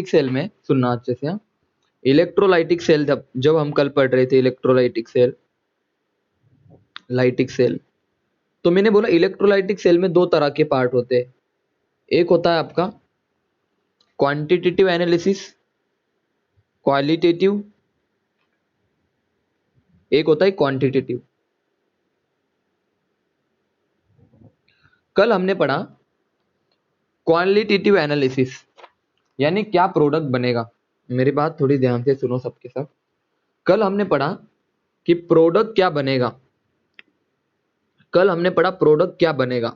Cell में सुनना अच्छे से, इलेक्ट्रोलाइटिक सेल जब हम कल पढ़ रहे थे इलेक्ट्रोलाइटिक सेल, लाइटिक सेल, तो मैंने बोला इलेक्ट्रोलाइटिक सेल में दो तरह के पार्ट होते हैं। एक होता है आपका क्वांटिटेटिव एनालिसिस, क्वालिटेटिव, एक होता है क्वांटिटेटिव। कल हमने पढ़ा क्वालिटेटिव एनालिसिस, यानी क्या प्रोडक्ट बनेगा। मेरी बात थोड़ी ध्यान से सुनो सबके सब। कल हमने पढ़ा कि प्रोडक्ट क्या बनेगा, कल हमने पढ़ा प्रोडक्ट क्या बनेगा।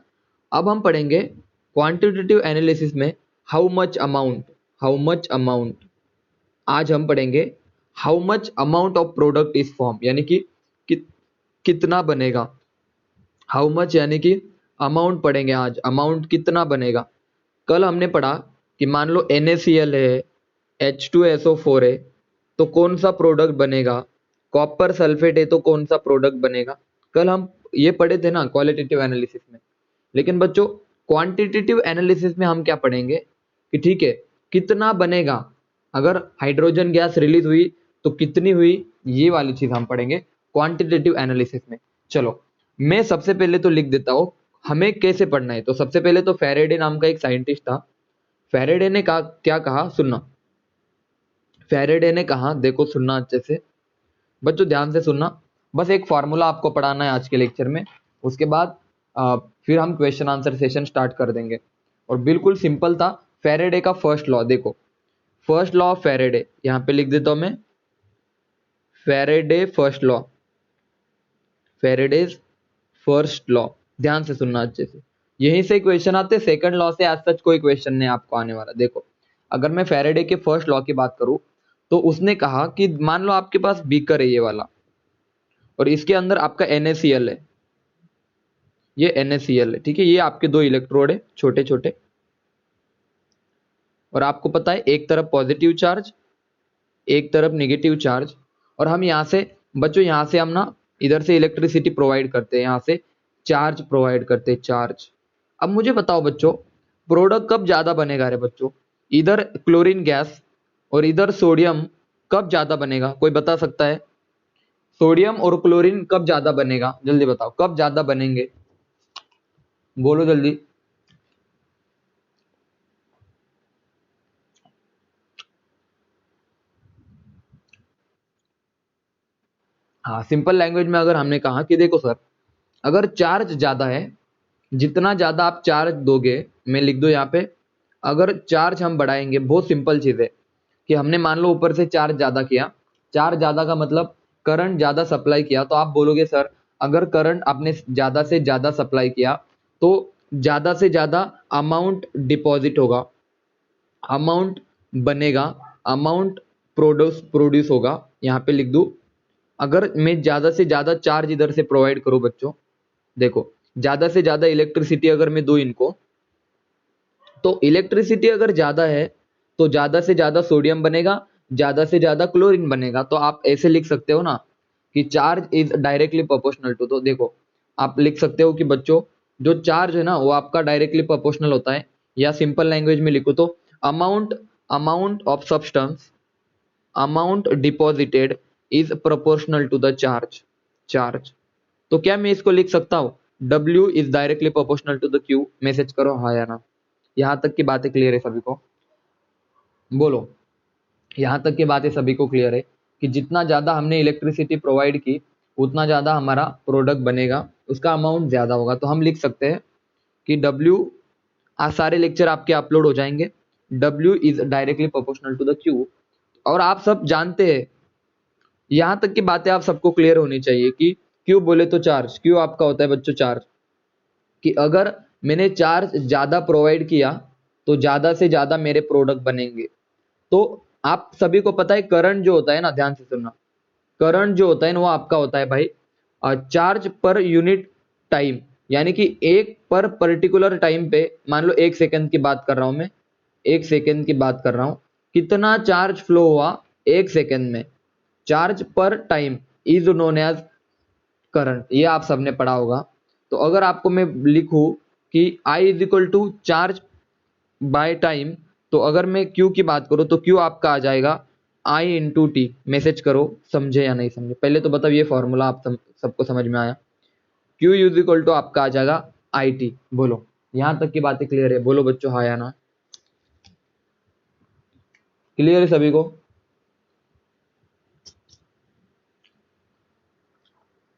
अब हम पढ़ेंगे क्वांटिटेटिव एनालिसिस में how much amount, how much amount. आज हम पढ़ेंगे how much amount of product is form, यानी कि कितना बनेगा। हाउ मच यानी कि अमाउंट पढ़ेंगे आज, अमाउंट कितना बनेगा। कल हमने पढ़ा कि मान लो NaCl है, H2SO4 है, तो कौन सा प्रोडक्ट बनेगा। कॉपर सल्फेट है तो कौन सा प्रोडक्ट बनेगा। कल हम ये पढ़े थे ना क्वालिटेटिव एनालिसिस में। लेकिन बच्चों क्वांटिटेटिव एनालिसिस में हम क्या पढ़ेंगे कि ठीक है कितना बनेगा, अगर हाइड्रोजन गैस रिलीज हुई तो कितनी हुई, ये वाली चीज हम पढ़ेंगे क्वांटिटेटिव एनालिसिस में। चलो मैं सबसे पहले तो लिख देता हूं हमें कैसे पढ़ना है। तो सबसे पहले तो फैराडे नाम का एक साइंटिस्ट था, फैराडे ने कहा, क्या कहा सुनना। फैराडे ने कहा, देखो सुनना अच्छे से बच्चों, ध्यान से सुनना। बस एक फॉर्मूला आपको पढ़ाना है आज के लेक्चर में, उसके बाद फिर हम क्वेश्चन आंसर सेशन स्टार्ट कर देंगे। और बिल्कुल सिंपल था, फैराडे का फर्स्ट लॉ देखो, फर्स्ट लॉ ऑफ फैराडे यहां पे लिख देता हूं मैं, Faraday first law, Faraday's first law. ध्यान से सुनना अच्छे से, यहीं से क्वेश्चन आते, सेकंड लॉ से आज सच कोई क्वेश्चन नहीं आपको आने वाला। देखो अगर मैं फैराडे के फर्स्ट लॉ की बात करूं तो उसने कहा कि मान लो आपके पास बीकर है ये वाला, और इसके अंदर आपका NaCl है, ये NaCl है, ठीक है। ये आपके दो इलेक्ट्रोड है छोटे छोटे, और आपको पता है एक तरफ पॉजिटिव चार्ज, एक तरफ नेगेटिव चार्ज। और हम यहाँ से बच्चों, यहाँ से हम ना इधर से इलेक्ट्रिसिटी प्रोवाइड करते हैं, यहाँ से चार्ज प्रोवाइड करते हैं, चार्ज। अब मुझे बताओ बच्चों प्रोडक्ट कब ज्यादा बनेगा रे बच्चों, इधर क्लोरीन गैस और इधर सोडियम, कब ज्यादा बनेगा, कोई बता सकता है। सोडियम और क्लोरीन कब ज्यादा बनेगा, जल्दी बताओ कब ज्यादा बनेंगे, बोलो जल्दी। हाँ सिंपल लैंग्वेज में अगर हमने कहा कि देखो सर, अगर चार्ज ज्यादा है, जितना ज्यादा आप चार्ज दोगे, मैं लिख दो यहाँ पे, अगर चार्ज हम बढ़ाएंगे, बहुत सिंपल चीज है कि हमने मान लो ऊपर से चार्ज ज्यादा किया, चार्ज ज्यादा का मतलब करंट ज्यादा सप्लाई किया, तो आप बोलोगे सर अगर करंट आपने ज्यादा से ज्यादा सप्लाई किया तो ज्यादा से ज्यादा अमाउंट डिपॉजिट होगा, अमाउंट बनेगा, अमाउंट प्रोड्यूस होगा। यहाँ पे लिख दूं, अगर मैं ज्यादा से ज्यादा चार्ज इधर से प्रोवाइड करूं बच्चों, देखो ज्यादा से ज्यादा इलेक्ट्रिसिटी अगर मैं दूं इनको, तो इलेक्ट्रिसिटी अगर ज्यादा है तो ज्यादा से ज्यादा सोडियम बनेगा, ज्यादा से ज्यादा क्लोरीन बनेगा। तो आप ऐसे लिख सकते हो ना कि charge is directly proportional to, तो देखो आप लिख सकते हो कि बच्चों जो चार्ज है ना वो आपका डायरेक्टली प्रोपोर्शनल होता है, या सिंपल लैंग्वेज में लिखो तो amount, amount of substance, amount deposited is proportional to the charge, charge. तो क्या मैं इसको लिख सकता हूँ W is directly proportional to the Q, message करो हाँ या ना। यहां तक की बातें क्लियर है सभी को, बोलो यहां तक की बातें सभी को क्लियर है कि जितना ज्यादा हमने इलेक्ट्रिसिटी प्रोवाइड की उतना ज्यादा हमारा प्रोडक्ट बनेगा, उसका अमाउंट ज्यादा होगा। तो हम लिख सकते हैं कि W, आज सारे लेक्चर आपके अपलोड हो जाएंगे, W is directly proportional to the Q। और आप सब जानते हैं, यहां तक की बातें आप सबको क्लियर होनी चाहिए कि Q बोले तो चार्ज, Q आपका होता है बच्चों चार्ज, कि अगर मैंने चार्ज ज्यादा प्रोवाइड किया तो ज्यादा से ज्यादा मेरे प्रोडक्ट बनेंगे। तो आप सभी को पता है करंट जो होता है ना, ध्यान से सुनना, करंट जो होता है ना वो आपका होता है भाई चार्ज पर यूनिट टाइम, यानी कि एक पर पर्टिकुलर टाइम पे, मान लो 1 सेकंड की बात कर रहा हूं मैं, 1 सेकंड की बात कर रहा हूं, कितना चार्ज फ्लो हुआ 1 सेकंड में, चार्ज पर time is known as current, ये आप सबने पढ़ा होगा। तो अगर आपको मैं लिखूं कि I is equal to charge by time, तो अगर मैं क्यू की बात करूँ तो क्यू आपका आ जाएगा आई इंटू टी। मैसेज करो समझे या नहीं समझे, पहले तो बताओ ये फॉर्मूला आप सबको समझ में आया। क्यू इज इक्वल टू आपका आ जाएगा आई टी। बोलो यहां तक की बातें क्लियर है? बोलो बच्चों हाँ या ना। क्लियर है सभी को?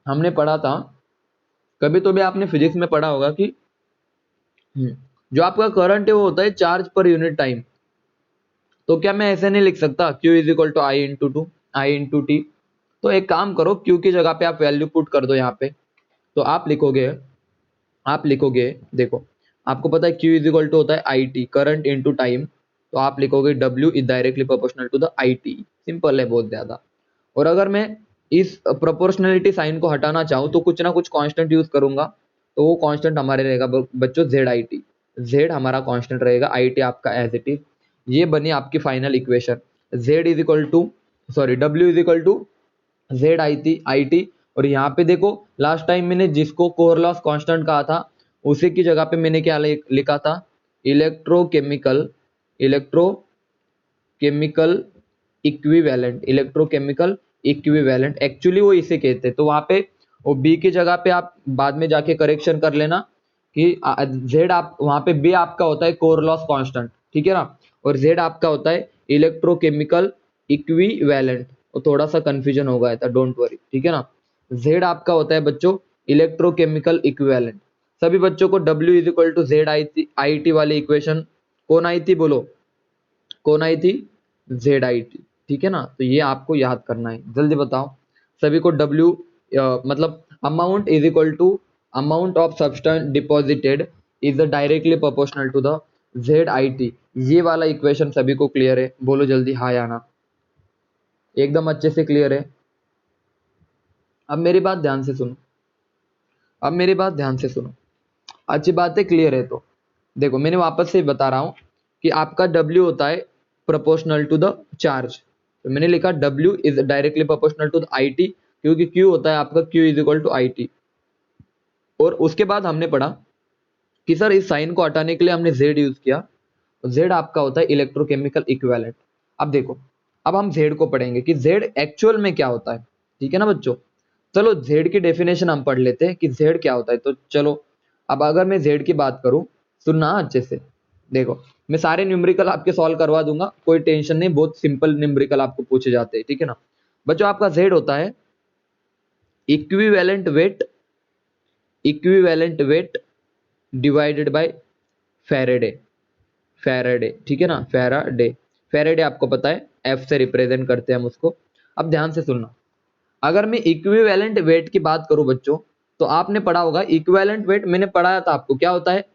हमने पढ़ा था, कभी तो भी आपने फिजिक्स में पढ़ा होगा कि जो आपका करंट है वो होता है चार्ज पर यूनिट टाइम। तो क्या मैं ऐसे नहीं लिख सकता Q is equal to I into two, I into T? तो एक काम करो, Q की जगह पे आप वैल्यू पुट कर दो यहाँ पे। तो आप लिखोगे देखो, आपको पता है Q इज इक्वल टू होता है I T, current into time. तो आप लिखोगे W is directly proportional to the I T. Simple है बहुत ज्यादा। और अगर मैं इस प्रोपोर्शनलिटी साइन को हटाना चाहूँ तो कुछ ना कुछ कांस्टेंट यूज करूंगा, तो वो कांस्टेंट हमारे रहेगा बच्चों जेड आई टी। जेड हमारा कांस्टेंट रहेगा, आई टी आपका एज इट इज। ये बनी आपकी final equation. Z is equal to sorry W is equal to Z I T. और यहाँ पे देखो लास्ट टाइम मैंने जिसको कोर लॉस कांस्टेंट कहा था उसी की जगह पे मैंने क्या लिखा था, इलेक्ट्रोकेमिकल इलेक्ट्रोकेमिकल इक्विवेलेंट। एक्चुअली वो इसे कहते हैं। तो वहां पे वो बी की जगह पे आप बाद में जाके करेक्शन कर लेना कि जेड आप वहां पे बी आपका होता है कोर लॉस कांस्टेंट, ठीक है ना, और जेड आपका होता है इलेक्ट्रोकेमिकल इक्विवेलेंट। और थोड़ा सा कंफ्यूजन हो गया था, डोंट वरी, ठीक है ना। जेड आपका होता है बच्चों इलेक्ट्रोकेमिकल इक्विवेलेंट। सभी बच्चों को W is equal to Z I T वाली इक्वेशन कौन आई थी? बोलो कौन आई थी? जेड आई टी, ठीक है ना। तो ये आपको याद करना है, जल्दी बताओ सभी को। W मतलब amount is equal to amount of substance deposited is directly proportional to the Z I T. ये वाला इक्वेशन सभी को क्लियर है? बोलो जल्दी हाँ या ना। एकदम अच्छे से क्लियर है? अब मेरी बात ध्यान से सुनो, अब मेरी बात ध्यान से सुनो। अच्छी बात है, क्लियर है? तो देखो मैंने वापस से बता रहा हूं कि आपका W होता है प्रोपोर्शनल टू द चार्ज। तो मैंने लिखा W is directly proportional to the I T, क्योंकि Q होता है आपका Q is equal to I T. और उसके बाद हमने पढ़ा कि सर इस साइन को हटाने के लिए हमने Z यूज किया। Z आपका होता है इलेक्ट्रोकेमिकल इक्विवेलेंट। अब देखो, अब हम Z को पढ़ेंगे कि Z एक्चुअल में क्या होता है, ठीक है ना बच्चों। चलो Z की डेफिनेशन हम पढ़ लेते हैं कि Z क्या होता है। तो चलो अब अगर मैं Z की बात करूं, सुनना अच्छे से। देखो मैं सारे न्यूमेरिकल आपके सॉल्व करवा दूंगा, कोई टेंशन नहीं, बहुत सिंपल न्यूमेरिकल आपको पूछे जाते हैं, ठीक है ना बच्चों। आपका Z होता है equivalent weight divided by Faraday, ठीक है ना, फेराडे आपको पता है F से रिप्रेजेंट करते हैं हम उसको। अब ध्यान से सुनना, अगर मैं इक्विवेलेंट वेट की बात करूं बच्चों, तो आपने पढ़ा होगा इक्विवेलेंट वेट, मैंने पढ़ाया था आपको क्या होता है,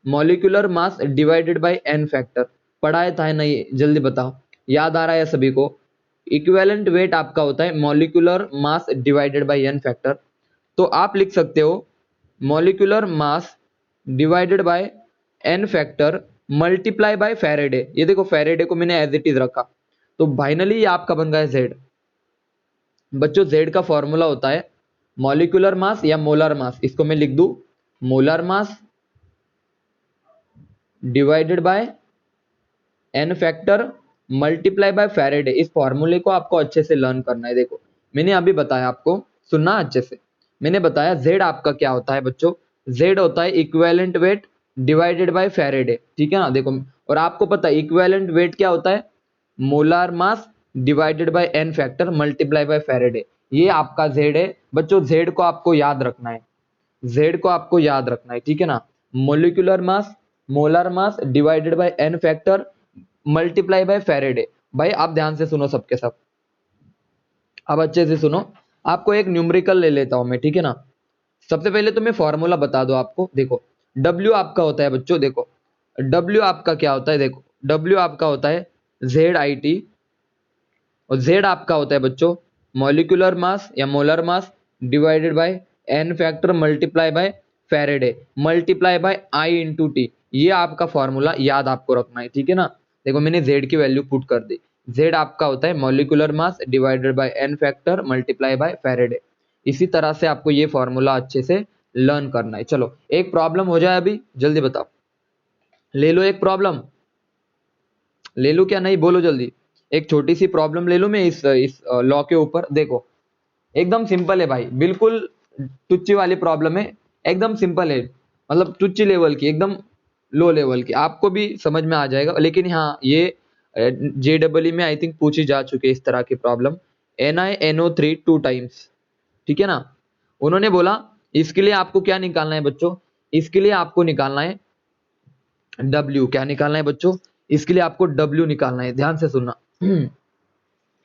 molecular mass divided bye n factor. पढ़ाया था नहीं? जल्दी बताओ, याद आ रहा है सभी को? इक्विवेलेंट वेट आपका होता है molecular mass divided bye n factor. तो आप लिख सकते हो molecular mass divided bye n factor multiply bye Faraday. ये देखो फेरेडे को मैंने एज इट इज रखा, तो फाइनली ये आपका बन गया Z। बच्चों Z का फॉर्मूला होता है मॉलिक्यूलर मास या मोलर मास, इसको मैं लिख दूं molar mass divided bye n factor multiply bye Faraday. इस फॉर्मूले को आपको अच्छे से लर्न करना है। देखो मैंने अभी बताया आपको, सुनना अच्छे से। मैंने बताया Z आपका क्या होता है बच्चों, Z होता है equivalent weight divided by Faraday, ठीक है ना। देखो और आपको पता है इक्विवेलेंट वेट क्या होता है, molar mass divided bye n factor multiply bye Faraday. ये आपका Z है बच्चों। Z को आपको याद रखना है, Z को आपको याद रखना है, ठीक है ना। Molar mass divided bye n factor multiply bye Faraday. भाई आप ध्यान से सुनो सबके सब, अब अच्छे से सुनो। आपको एक न्यूमेरिकल ले लेता हूं मैं, ठीक है ना। सबसे पहले तो मैं फॉर्मूला बता दो आपको। देखो W आपका होता है बच्चों, देखो W आपका क्या होता है, देखो W आपका होता है जेड आई टी, और Z आपका होता है बच्चों मॉलिक्यूलर मास या molar mass divided bye n factor multiply bye Faraday multiply by I into T. ये आपका फॉर्मूला याद आपको रखना है, ठीक है ना। देखो मैंने Z की वैल्यू पुट कर दी। Z आपका होता है molecular mass divided bye n factor multiply bye Faraday. इसी तरह से आपको ये फॉर्मूला अच्छे से लर्न करना है। चलो एक प्रॉब्लम हो जाए अभी, जल्दी बताओ, ले लो एक प्रॉब्लम। ले लूं क्या? नहीं, बोलो जल्दी। एक छोटी सी प्रॉब्लम ले लूं मैं इस लॉ के ऊपर। देखो एकदम सिंपल है भाई, बिल्कुल तुच्ची वाली प्रॉब्लम है, एकदम सिंपल है, मतलब तुच्ची लेवल की, एकदम लो लेवल की, आपको भी समझ में आ जाएगा। लेकिन हाँ, ये JEE में आई थिंक पूछी जा चुकी है इस तरह की प्रॉब्लम। NiNO3 2 टाइम्स, ठीक है ना। उन्होंने बोला इसके लिए आपको क्या निकालना है बच्चों? इसके लिए आपको निकालना है W। क्या निकालना है बच्चों? इसके लिए आपको W निकालना है, ध्यान से सुनना।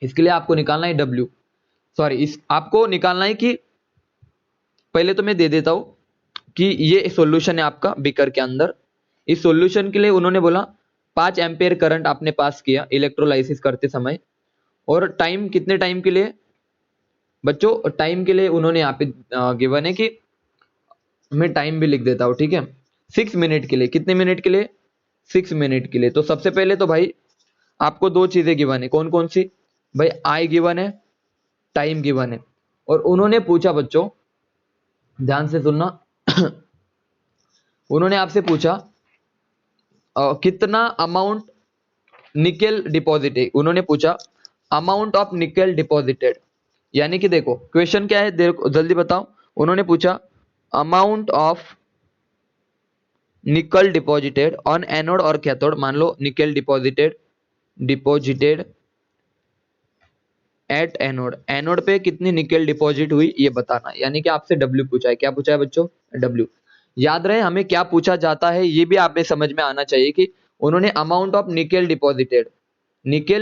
इसके लिए आपको निकालना है W, सॉरी, इस आपको निकालना है कि, पहले तो मैं दे देता हूं कि ये सॉल्यूशन है आपका बीकर के अंदर। इस सॉल्यूशन के लिए उन्होंने बोला 5 एम्पेयर करंट आपने पास किया इलेक्ट्रोलाइसिस करते समय, और टाइम कितने टाइम के लिए बच्चों? टाइम के लिए उन्होंने यहाँ पे गिवन है कि, मैं टाइम भी लिख देता हूं, ठीक है, 6 मिनट के लिए। कितने मिनट के लिए? 6 मिनट के लिए। तो सबसे पहले तो भाई आपको दो चीजें गिवन है, कौन कौन सी भाई? आई गिवन है, टाइम गिवन है। और उन्होंने पूछा बच्चों, ध्यान से सुनना, उन्होंने आपसे पूछा कितना अमाउंट निकेल डिपॉजिट है। उन्होंने पूछा अमाउंट ऑफ निकेल डिपॉजिटेड, यानी कि देखो क्वेश्चन क्या है, देखो जल्दी बताओ। उन्होंने पूछा amount of nickel deposited on anode और कैथोड, मान लो nickel deposited at anode, anode पे कितनी निकेल डिपॉजिट हुई ये बताना। यानी कि आपसे W पूछा है। क्या पूछा है बच्चों? W। याद रहे हमें क्या पूछा जाता है, ये भी आप में समझ में आना चाहिए कि उन्होंने अमाउंट ऑफ निकेल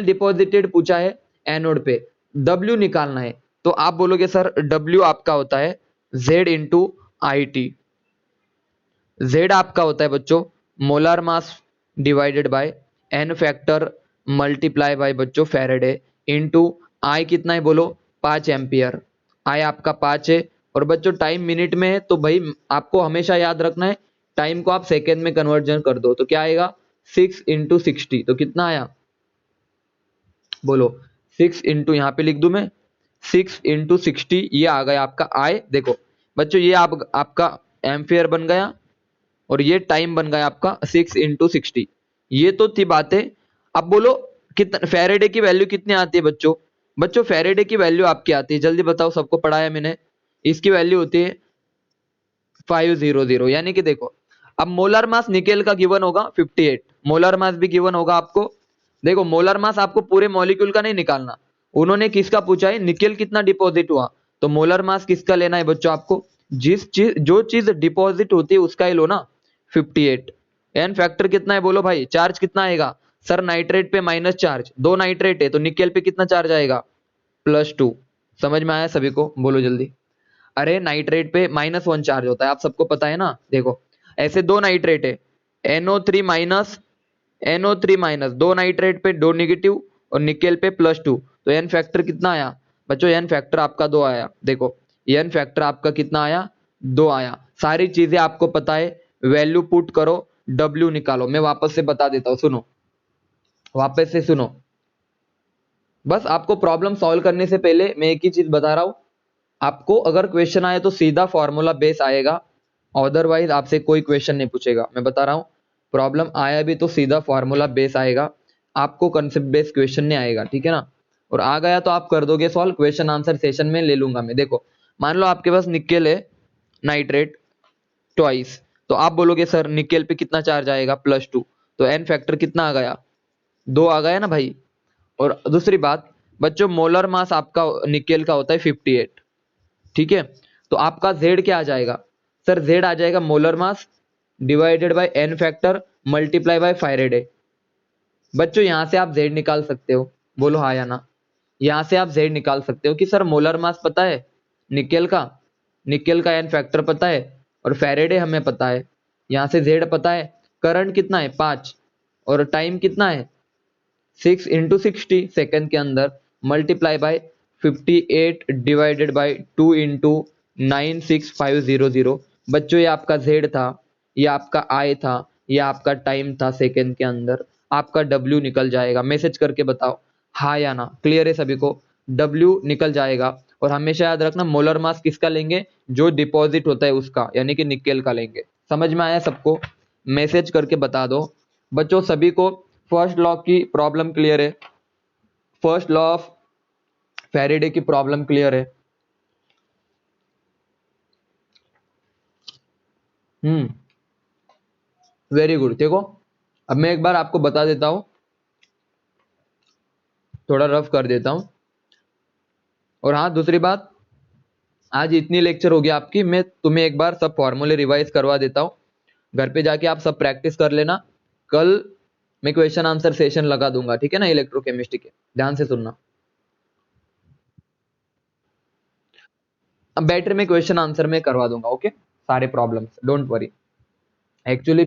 डिपॉजिटेड पूछा है एनोड पे, W निकालना है। तो आप बोलोगे सर W आपका होता है Z इंटू IT। Z आपका होता है बच्चों molar mass divided bye N factor multiply bye बच्चों फैराडे इंटू I कितना है बोलो? 5 एम्पियर। I आपका 5 है। और बच्चों टाइम मिनट में है, तो भाई आपको हमेशा याद रखना है टाइम को आप सेकेंड में कन्वर्जन कर दो। तो क्या आएगा? 6 इंटू 60। तो कितना आया बोलो? 6 इंटू, यहाँ पे लिख दूं मैं 6 इंटू 60, ये आ गया आपका I। देखो बच्चों ये आपका एम्पियर बन गया, और ये टाइम बन गया आपका 6 इंटू 60। ये तो थी बातें। अब बोलो कितना फैराडे की वैल्यू कितनी आती है बच्चों? बच्चों फैराडे की वैल्यू आपकी आती है, जल्दी बताओ, सबको पढ़ाया मैंने। इसकी वैल्यू होती है 500। यानी कि देखो अब मोलर मास निकेल का गिवन होगा 58, मोलर मास भी गिवन होगा आपको। देखो मोलर मास आपको पूरे मॉलिक्यूल का नहीं निकालना, उन्होंने किसका पूछा है? निकेल कितना डिपॉजिट हुआ। तो मोलर मास किसका लेना है बच्चों आपको? जो चीज डिपॉजिट होती है उसका ही लो ना, 58। एन फैक्टर कितना है बोलो भाई? चार्ज कितना आएगा सर? नाइट्रेट पे माइनस चार्ज, 2 नाइट्रेट है तो निकेल पे कितना चार्ज आएगा? +2। समझ में आया सभी को? बोलो जल्दी। अरे नाइट्रेट पे -1 चार्ज होता है, आप सबको पता है ना। देखो ऐसे 2 नाइट्रेट है, NO3 माइनस 2 नाइट्रेट पे 2 नेगेटिव, और निकेल पे +2। तो एन फैक्टर कितना आया बच्चों? एन फैक्टर आपका 2 आया। देखो एन फैक्टर आपका कितना आया? 2 आया। सारी चीजें आपको पता है, वैल्यू पुट करो, W निकालो। मैं वापस से बता देता हूं, सुनो, वापस से सुनो। बस आपको प्रॉब्लम सॉल्व करने से पहले मैं एक ही चीज बता रहा हूं, आपको अगर क्वेश्चन आए तो सीधा फॉर्मूला बेस आएगा, अदरवाइज आपसे कोई क्वेश्चन नहीं पूछेगा। मैं बता रहा हूं, प्रॉब्लम आया भी तो सीधा फॉर्मूला बेस आएगा, आपको कंसेप्ट बेस क्वेश्चन नहीं आएगा, ठीक है ना। और आ गया तो आप कर दोगे सॉल्व, क्वेश्चन आंसर सेशन में ले लूंगा मैं। देखो मान लो आपके पास निकेल है नाइट्रेट ट्वाइस, तो आप बोलोगे सर निकेल पे कितना चार्ज आएगा? +2। तो एन फैक्टर कितना आ गया? 2 आ गया ना भाई। और दूसरी बात बच्चों, मोलर मास आपका निकेल का होता है 58, ठीक है। तो आपका Z क्या आ जाएगा सर? Z आ जाएगा molar mass divided bye N factor multiply by Faraday. बच्चों यहां से आप Z निकाल सकते हो, बोलो हाँ या ना। यहां से आप Z निकाल सकते हो कि सर मोलर मास पता है निकेल का, N फैक्टर पता है, और फैराडे हमें पता है, यहां से Z पता है। करंट कितना है? 5, और टाइम कितना है? 6 इंटू 60 सेकेंड के अंदर, multiply by 58 divided by 2 into 96500। बच्चों ये आपका Z था, ये आपका I था, ये आपका टाइम था सेकेंड के अंदर, आपका W निकल जाएगा। मैसेज करके बताओ हाँ या ना। क्लियर है सभी को? W निकल जाएगा। और हमेशा याद रखना मोलर मास किसका लेंगे? जो डिपॉजिट होता है उसका, यानी कि निकेल का लेंगे। समझ में आया सबको? मैसेज करके बता दो बच्चों सभी को। फर्स्ट लॉ की प्रॉब्लम क्लियर है, फर्स्ट लॉ ऑफ फैराडे की प्रॉब्लम क्लियर है। Very good. देखो अब मैं एक बार आपको बता देता हूं, थोड़ा रफ कर देता हूं। और हाँ दूसरी बात, आज इतनी लेक्चर हो गया आपकी, मैं तुम्हें एक बार सब फॉर्मूले रिवाइज करवा देता हूं, घर पे जाके आप सब प्रैक्टिस कर लेना। कल मैं क्वेश्चन आंसर सेशन लगा दूंगा, ठीक है ना, इलेक्ट्रोकेमिस्ट्री के, ध्यान से सुनना। अब बैटरी में क्वेश्चन आंसर में करवा दूंगा, ओके, सारे problems, don't worry. Actually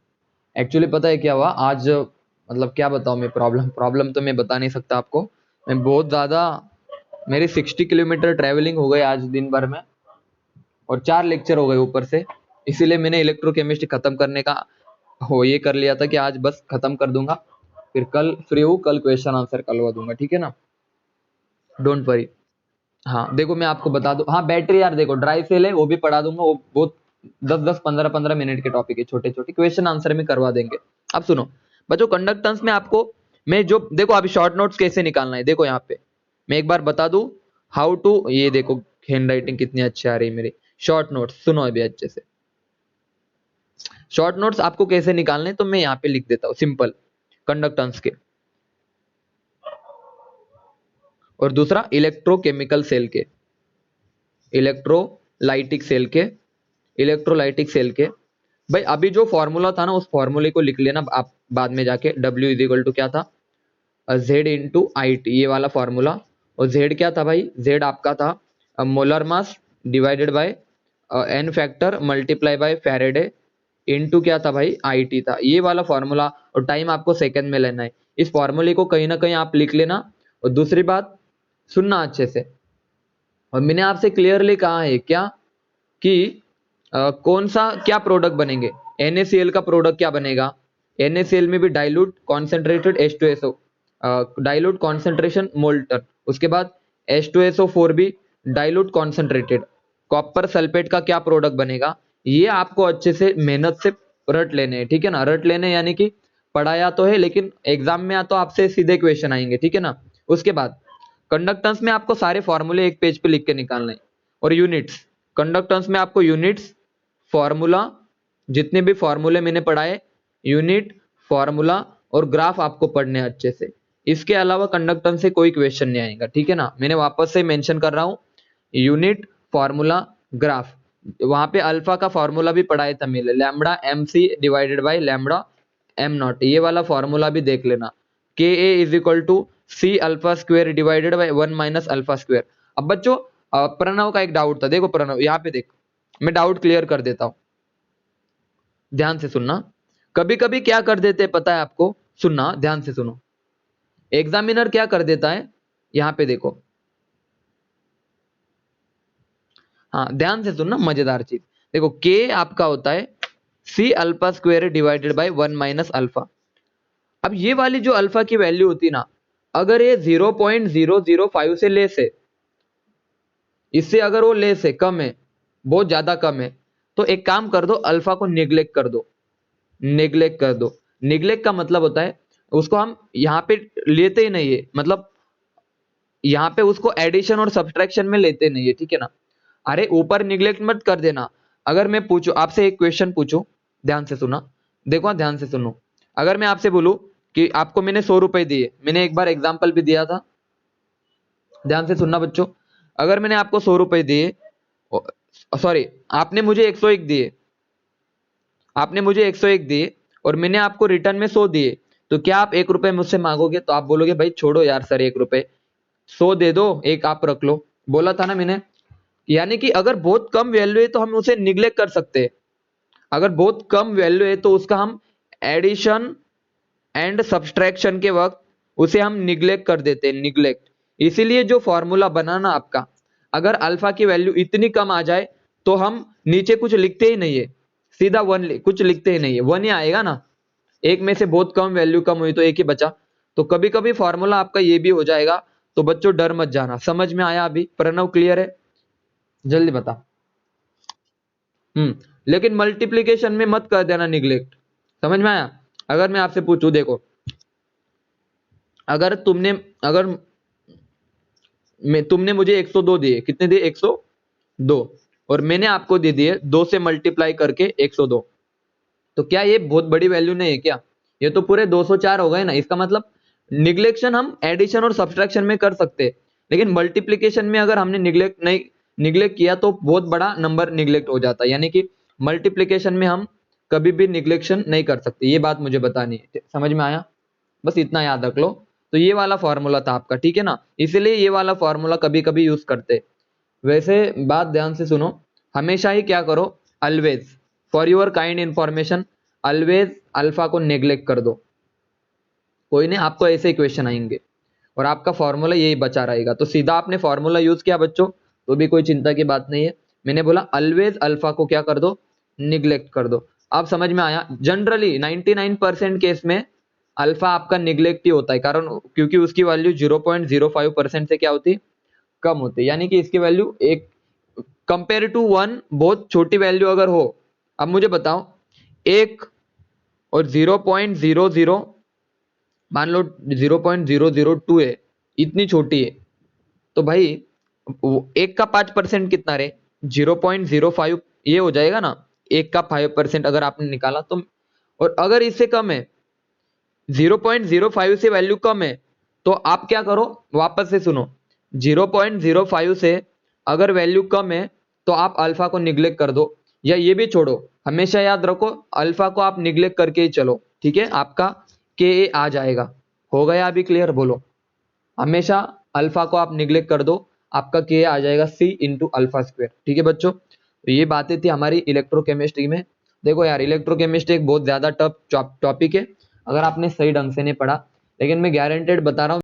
actually पता है क्या हुआ आज, मतलब क्या बताऊं मैं, प्रॉब्लम प्रॉब्लम तो मैं बता नहीं सकता आपको। मैं बहुत ज्यादा, मेरी 60 किलोमीटर ट्रैवलिंग हो गई आज दिन भर में, और 4 लेक्चर हो गए ऊपर से। इसीलिए मैंने इलेक्ट्रोकेमिस्ट्री खत्म करने का हो ये कर लिया था कि आज बस खत्म कर दूंगा, फिर कल फ्री हूँ, कल क्वेश्चन आंसर करवा दूंगा, ठीक है ना, डोंट वरी। हाँ देखो मैं आपको बता दूं, हाँ बैटरी यार देखो ड्राई सेल है, वो भी पढ़ा दूंगा, वो बहुत 10-10 15-15 मिनट के टॉपिक है, छोटे छोटे क्वेश्चन आंसर में करवा देंगे। अब सुनो बच्चों, कंडक्टेंस में आपको मैं जो देखो अभी शॉर्ट नोट्स कैसे निकालना है, देखो यहाँ पे मैं एक बार बता दूं हाउ टू, ये देखो हैंड राइटिंग कितनी अच्छी आ रही है मेरी। शॉर्ट नोट्स सुनो अभी अच्छे से, शॉर्ट नोट्स आपको कैसे निकालने, तो मैं यहाँ पे लिख देता हूँ सिंपल, कंडक्टेंस के, और दूसरा इलेक्ट्रोकेमिकल सेल के, इलेक्ट्रोलाइटिक सेल के, इलेक्ट्रोलाइटिक सेल के। भाई अभी जो फॉर्मूला था ना, उस फॉर्मूले को लिख लेना आप बाद में जाके, W इज इक्वल टू क्या था, Z इंटू आई टी, ये वाला फॉर्मूला। और Z क्या था भाई, Z आपका था molar mass divided by N factor multiply by Faraday into क्या था भाई, आई टी था, ये वाला फॉर्मूला। और टाइम आपको सेकंड में लेना है, इस फॉर्मूले को कहीं ना कहीं आप लिख लेना। और दूसरी बात सुनना अच्छे से, और मैंने आपसे क्लियरली कहा है क्या कि कौन सा क्या प्रोडक्ट बनेंगे, NaCl का प्रोडक्ट क्या बनेगा, NaCl में भी dilute concentrated H2SO, dilute concentration molten, उसके बाद H2SO4 भी डाइल्यूट कॉन्सेंट्रेटेड, कॉपर सल्फेट का क्या प्रोडक्ट बनेगा, ये आपको अच्छे से मेहनत से रट लेने हैं, ठीक है ना, रट लेने यानी कि पढ़ाया तो है लेकिन एग्जाम में तो आपसे सीधे क्वेश्चन आएंगे, ठीक है ना। उसके बाद कंडक्टेंस में आपको सारे फॉर्मूले एक पेज पे लिख के निकालने हैं। और यूनिट्स, कंडक्टेंस में आपको यूनिट्स, फॉर्मूला, जितने भी फॉर्मूले मैंने पढ़ाए, यूनिट, फॉर्मूला और ग्राफ आपको पढ़ने हैं अच्छे से। इसके अलावा कंडक्टेंस से कोई क्वेश्चन नहीं आएगा, ठीक है ना, मैंने वापस से मेंशन कर रहा हूं, यूनिट, फॉर्मूला, ग्राफ। वहां पे अल्फा का फॉर्मूला भी पढ़ाया था मैंने, lambda M C divided by lambda M naught, ये वाला फॉर्मूला भी देख लेना। K A is equal to C alpha square divided by 1 minus alpha square. अब बच्चों प्रणव का एक डाउट था, देखो प्रणव यहाँ पे देख, मैं डाउट क्लियर कर देता हूं, ध्यान से सुनना। कभी कभी क्या कर देते हैं पता है आपको, सुनना ध्यान से सुनो, एग्जामिनर क्या कर देता है, यहाँ पे देखो, हाँ ध्यान से सुनना, मजेदार चीज देखो, के आपका होता है C alpha square divided by 1 minus alpha. अब ये वाली जो अल्फा की वैल्यू होती ना, अगर ये 0.005 से लेस है, इससे अगर वो लेस है, कम है, बहुत ज्यादा कम है, तो एक काम कर दो, अल्फा को निग्लेक्ट कर दो, निग्लेक्ट कर दो। निग्लेक्ट का मतलब होता है उसको हम यहाँ पे लेते ही नहीं है, मतलब यहाँ पे उसको एडिशन और सब्सट्रैक्शन में लेते नहीं है, ठीक है ना। अरे ऊपर निग्लेक्ट मत कर देना। अगर मैं पूछूं आपसे, एक क्वेश्चन पूछूं, ध्यान से सुना, देखो ध्यान से सुनो, अगर मैं आपसे बोलूं कि आपको मैंने 100 रुपए दिए, मैंने एक बार एग्जाम्पल भी दिया था, ध्यान से सुनना बच्चों, अगर मैंने आपको 100 रुपए दिए, सॉरी आपने मुझे 101 दिए, आपने मुझे 101 दिए और मैंने आपको रिटर्न में 100 दिए, तो क्या आप 1 रुपए मुझसे मांगोगे, तो आप बोलोगे भाई छोड़ो यार सर 1 रुपए, 100 दे दो, एक आप रख लो, बोला था ना मैंने। यानी कि अगर बहुत कम वैल्यू है तो हम उसे निग्लेक्ट कर सकते हैं, अगर बहुत कम वैल्यू है तो उसका हम एडिशन एंड सब्सट्रैक्शन के वक्त उसे हम निग्लेक्ट कर देते हैं, निग्लेक्ट। इसीलिए जो फॉर्मूला बनाना आपका, अगर अल्फा की वैल्यू इतनी कम आ जाए तो हम नीचे कुछ लिखते ही नहीं है, सीधा वन, कुछ लिखते ही नहीं है, वन ही आएगा ना, एक में से बहुत कम वैल्यू कम हुई तो एक ही बचा, तो कभी कभी फॉर्मूला आपका ये भी हो जाएगा। तो बच्चों डर मत जाना, समझ में आया अभी, प्रणव क्लियर है, जल्दी बता। लेकिन मल्टीप्लीकेशन में मत कर देना निग्लेक्ट, समझ में आया। अगर मैं आपसे पूछूं देखो, अगर तुमने मुझे 102 दिए, कितने दिए? 102, और मैंने आपको दे दिए 2 से मल्टीप्लाई करके 102, तो क्या ये बहुत बड़ी वैल्यू नहीं है क्या? ये तो पूरे 204 हो गए ना। इसका मतलब निग्लेक्शन हम एडिशन और सब्सट्रैक्शन में कर सकते हैं, लेकिन मल्टीप्लिकेशन में अगर हमने निग्लेक्ट किया तो बहुत बड़ा नंबर निग्लेक्ट हो जाता है। यानी कि मल्टीप्लिकेशन में हम कभी भी निग्लेक्शन नहीं कर सकते। ये बात मुझे बतानी है, समझ में आया? बस इतना याद रख लो। तो ये वाला फॉर्मूला था आपका, ठीक है ना? इसीलिए ये वाला फॉर्मूला कभी कभी यूज करते। वैसे बात ध्यान से सुनो, हमेशा ही क्या करो, always, for your kind information, always alpha को नेग्लेक्ट कर दो। कोई नहीं, आपको ऐसे क्वेश्चन आएंगे और आपका फॉर्मूला यही बचा रहेगा। तो सीधा आपने फॉर्मूला यूज किया बच्चों, तो भी कोई चिंता की बात नहीं है। मैंने बोला ऑलवेज अल्फा को क्या कर दो, निग्लेक्ट कर दो। आप समझ में आया? जनरली 99% केस में अल्फा आपका निग्लेक्ट ही होता है, कारण क्योंकि उसकी वैल्यू 0.05% से क्या होती है, कम होती है। यानी कि इसकी वैल्यू एक कंपेयर टू 1 बहुत छोटी वैल्यू अगर हो। अब मुझे बताओ, 1 और 0.00, मान लो 0.002 है, इतनी छोटी है, तो भाई 1 का 5% कितना रे, 0.05 ये हो जाएगा ना। 1 का 5% अगर आपने निकाला तो, और अगर इससे कम है, 0.05 से वैल्यू कम है, तो आप क्या करो, वापस से सुनो, 0.05 से अगर वैल्यू कम है तो आप अल्फा को निग्लेक्ट कर दो, या ये भी छोड़ो, हमेशा याद रखो अल्फा को आप निग्लेक्ट करके ही चलो, ठीक है? आपका के आ जाएगा। हो गया अभी क्लियर? बोलो। हमेशा अल्फा को आप निग्लेक्ट कर दो, आपका के आ जाएगा C इंटू अल्फा स्क्वायर, ठीक है बच्चों? तो ये बातें थी हमारी इलेक्ट्रोकेमिस्ट्री में। देखो यार, इलेक्ट्रोकेमिस्ट्री एक बहुत ज्यादा टफ टॉपिक है अगर आपने सही ढंग से नहीं पढ़ा, लेकिन मैं गारंटेड बता रहा हूँ